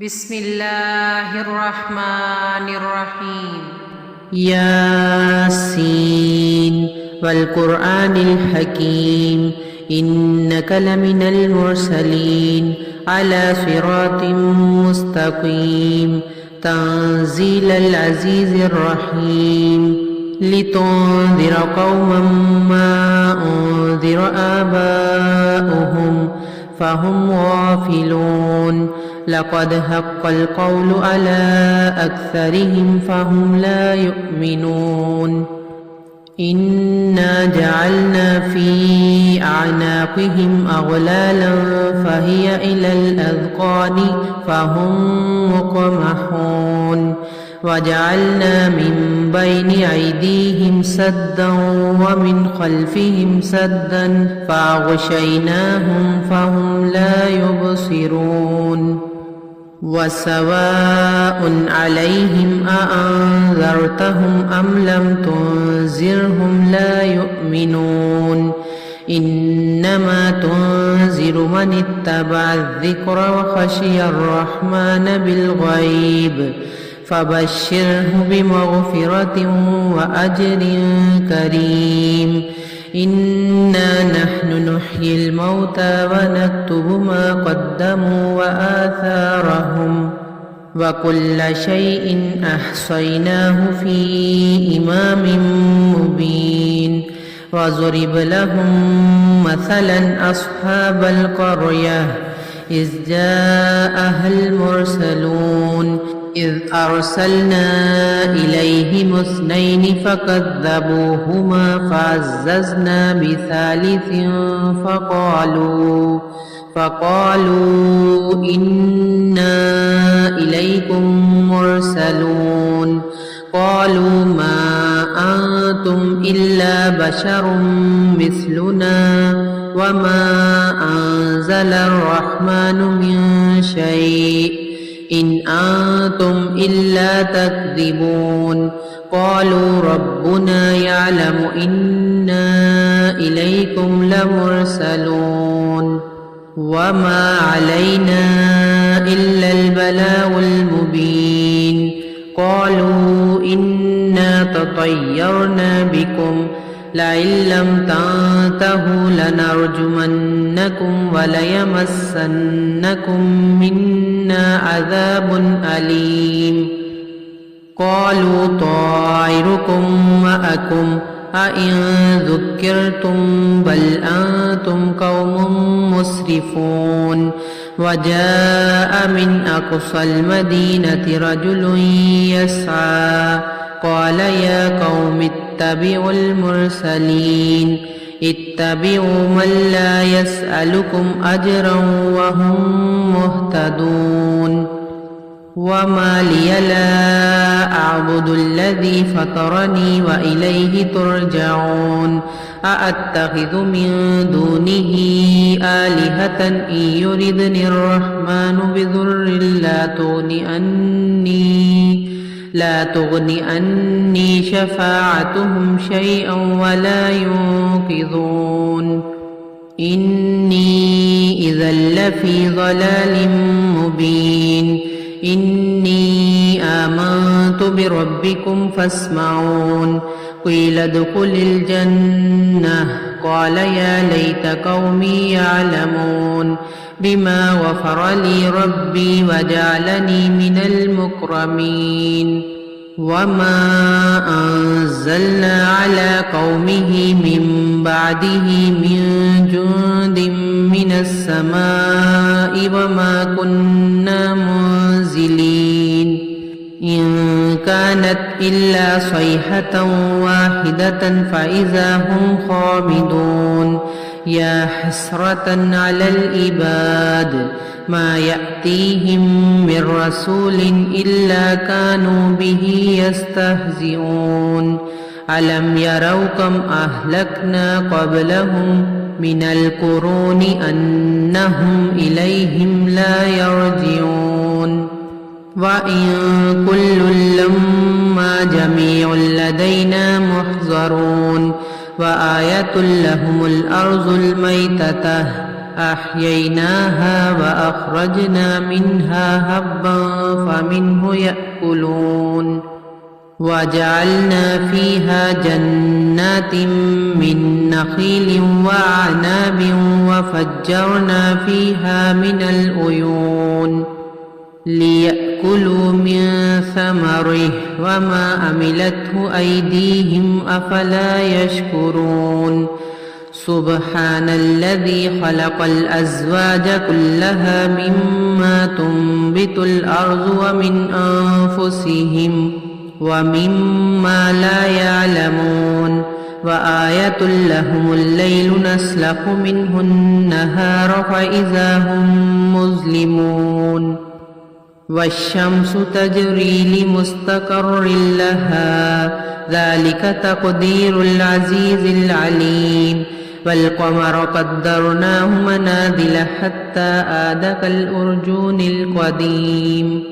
بسم الله الرحمن الرحيم ياسين والقرآن الحكيم إنك لمن المرسلين على صراط مستقيم تنزيل العزيز الرحيم لتنذر قوما ما أنذر آباؤهم فهم غافلون لقد حق القول على أكثرهم فهم لا يؤمنون إنا جعلنا في أعناقهم أغلالا فهي إلى الأذقان فهم مقمحون وجعلنا من بين أيديهم سدا ومن خلفهم سدا فأغشيناهم فهم لا يبصرون وسواء عليهم أأنذرتهم أم لم تنذرهم لا يؤمنون إنما تنذر من اتبع الذكر وخشي الرحمن بالغيب فبشره بمغفرة وأجر كريم إنا نحن نحيي الموتى ونكتب ما قدموا وآثارهم وكل شيء أحصيناه في إمام مبين وضرب لهم مثلا أصحاب القرية إذ جاءها المرسلون إذ أرسلنا إليهم اثنين فكذبوهما فعززنا بثالث فقالوا إنا إليكم مرسلون قالوا ما أنتم إلا بشر مثلنا وما أنزل الرحمن من شيء إن أنتم إلا تكذبون قالوا ربنا يعلم إنا إليكم لمرسلون وما علينا إلا البلاغ المبين قالوا إنا تطيرنا بكم لئن لم تنتهوا لنرجمنكم وليمسنكم منا عذاب أليم قالوا طائركم معكم أئن ذكرتم بل أنتم قوم مسرفون وجاء من أقصى المدينة رجل يسعى قال يا قوم اتبعوا المرسلين اتبعوا من لا يسألكم أجرا وهم مهتدون وما لي لا أعبد الذي فطرني وإليه ترجعون أأتخذ من دونه آلهة إن يردني الرحمن بضر لا تغن عني شفاعتهم شيئا ولا ينقذون إني إذا لفي ضلال مبين إني آمنت بربكم فاسمعون قيل ادخل الجنة قال يا ليت قومي يعلمون بما غفر لي ربي وجعلني من المكرمين وما أنزلنا على قومه من بعده من جند من السماء وما كنا منزلين إن كانت إلا صيحة واحدة فإذا هم خامدون يا حسرة على العباد ما يأتيهم من رسول إلا كانوا به يستهزئون ألم يروا كم أهلكنا قبلهم من القرون أنهم إليهم لا يرجعون وإن كل لما جميع لدينا محضرون وآية لهم الأرض الميتة أحييناها وأخرجنا منها هبا فمنه يأكلون وجعلنا فيها جنات من نخيل وأعناب وفجرنا فيها من العيون ليأكلوا من ثمره وما عملته أيديهم أفلا يشكرون سبحان الذي خلق الأزواج كلها مما تنبت الأرض ومن أنفسهم ومما لا يعلمون وآية لهم الليل نسلخ منه النهار فإذا هم مظلمون والشمس تجري لمستقر لها ذلك تقدير العزيز العليم والقمر قدرناه منازل حتى عاد كالأرجون القديم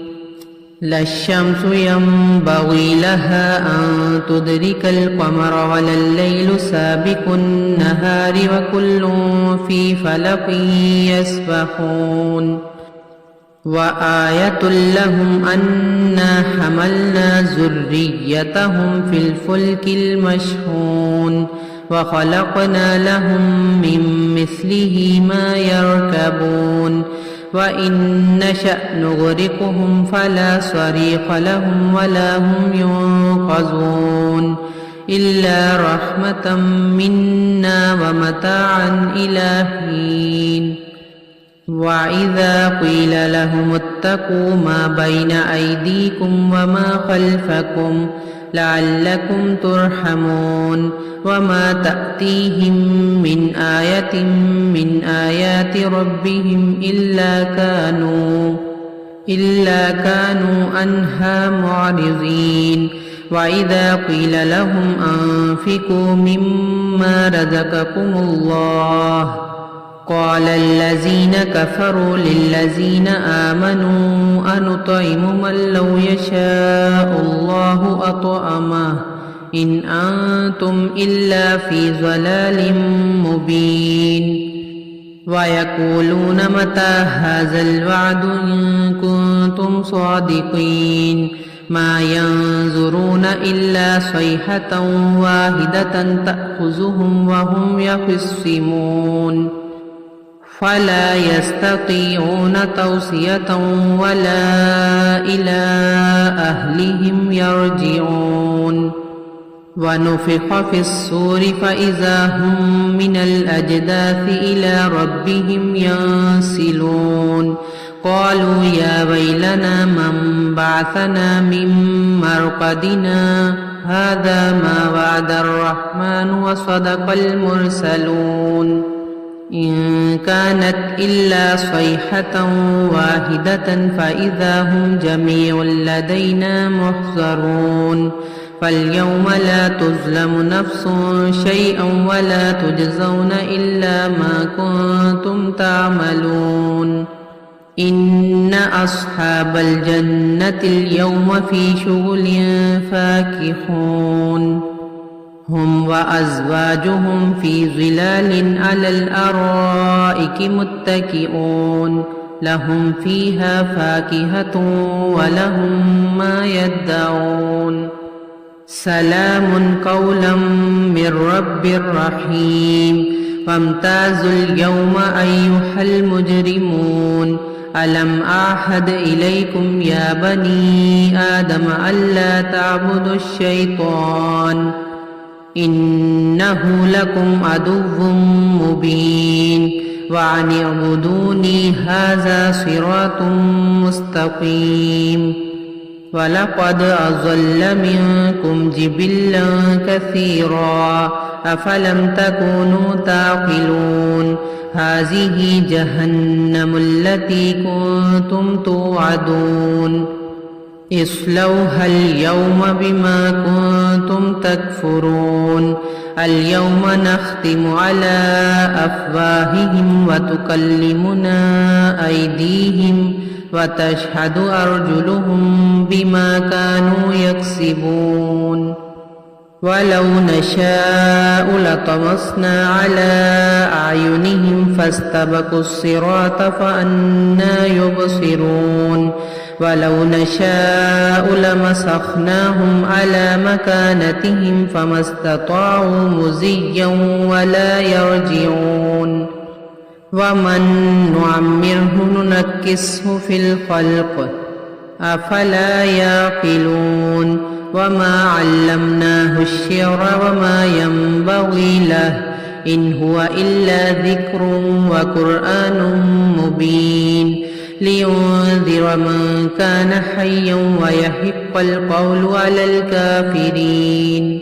لا الشمس ينبغي لها أن تدرك القمر ولا الليل سابق النهار وكل في فلك يسبحون وآية لهم أنا حملنا ذريتهم في الفلك المشحون وخلقنا لهم من مثله ما يركبون وإن نشأ نغرقهم فلا صريخ لهم ولا هم ينقذون إلا رحمة منا ومتاعا إلى حين وإذا قيل لهم اتقوا ما بين أيديكم وما خلفكم لعلكم ترحمون وما تأتيهم من آية من آيات ربهم إلا كانوا عنها معرضين وإذا قيل لهم أنفقوا مما رزقكم الله قال الذين كفروا للذين آمنوا أنطعم من لو يشاء الله أطعمه إن أنتم إلا في ضلال مبين ويقولون متى هذا الوعد إن كنتم صادقين ما ينظرون إلا صيحة واحدة تأخذهم وهم يخصمون فلا يستطيعون توصية ولا إلى أهلهم يرجعون ونفخ في الصور فإذا هم من الأجداث إلى ربهم ينسلون قالوا يا ويلنا من بعثنا من مرقدنا هذا ما وعد الرحمن وصدق المرسلون إن كانت إلا صيحة واحدة فإذا هم جميع لدينا محضرون فاليوم لا تظلم نفس شيئا ولا تجزون إلا ما كنتم تعملون إن أصحاب الجنة اليوم في شغل فاكهون هم وأزواجهم في ظلال على الأرائك متكئون لهم فيها فاكهة ولهم ما يدعون سلام قولا من رب رحيم وامتازوا اليوم أيها المجرمون ألم أعهد إليكم يا بني آدم ألا تعبدوا الشيطان إنه لكم عدو مبين وأن اعبدوني هذا صراط مستقيم ولقد أضل منكم جبلا كثيرا أفلم تكونوا تعقلون هذه جهنم التي كنتم توعدون اصلوها اليوم بما كنتم تكفرون اليوم نختم على أفواههم وتكلمنا أيديهم وتشهد أرجلهم بما كانوا يكسبون ولو نشاء لطمسنا على أعينهم فاستبقوا الصراط فأنى يبصرون ولو نشاء لمسخناهم على مكانتهم فما استطاعوا مزيا ولا يرجعون ومن نعمره ننكسه في الخلق أفلا يعقلون وما علمناه الشعر وما ينبغي له إن هو إلا ذكر وقرآن مبين لينذر من كان حيا ويحق القول على الكافرين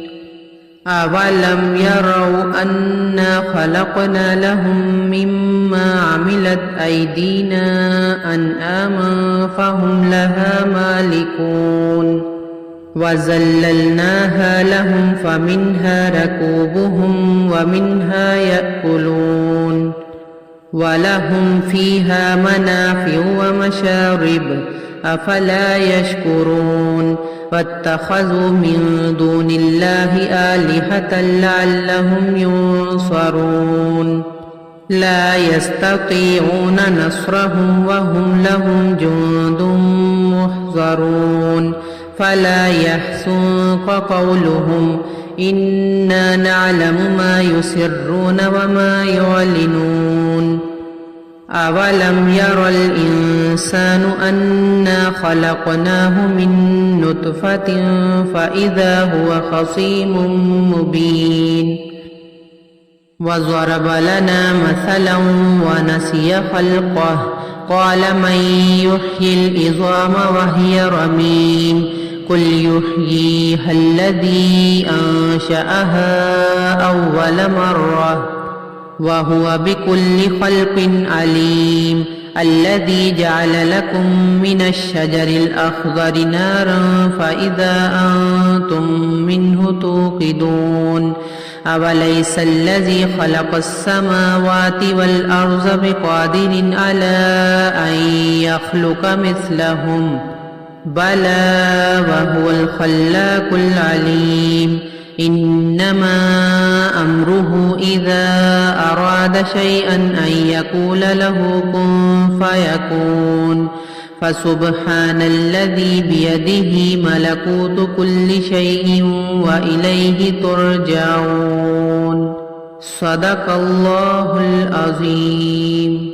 أولم يروا أنا خلقنا لهم مما عملت أيدينا أنعاما فهم لها مالكون وذللناها لهم فمنها ركوبهم ومنها يأكلون ولهم فيها منافع ومشارب أفلا يشكرون واتخذوا من دون الله آلهة لعلهم ينصرون لا يستطيعون نصرهم وهم لهم جند محضرون فلا يحزنك قولهم إنا نعلم ما يسرون وما يعلنون أولم ير الإنسان أنا خلقناه من نطفة فإذا هو خصيم مبين وضرب لنا مثلا ونسي خلقه قال من يحيي العظام وهي رميم قل يحييها الذي أنشأها أول مرة وهو بكل خلق عليم الذي جعل لكم من الشجر الأخضر نارا فإذا أنتم منه توقدون أوليس الذي خلق السماوات والأرض بقادر على أن يخلق مثلهم بلى وهو الخلاق العليم إنما أمره إذا أراد شيئا أن يقول له كن فيكون فسبحان الذي بيده ملكوت كل شيء وإليه ترجعون صدق الله العظيم.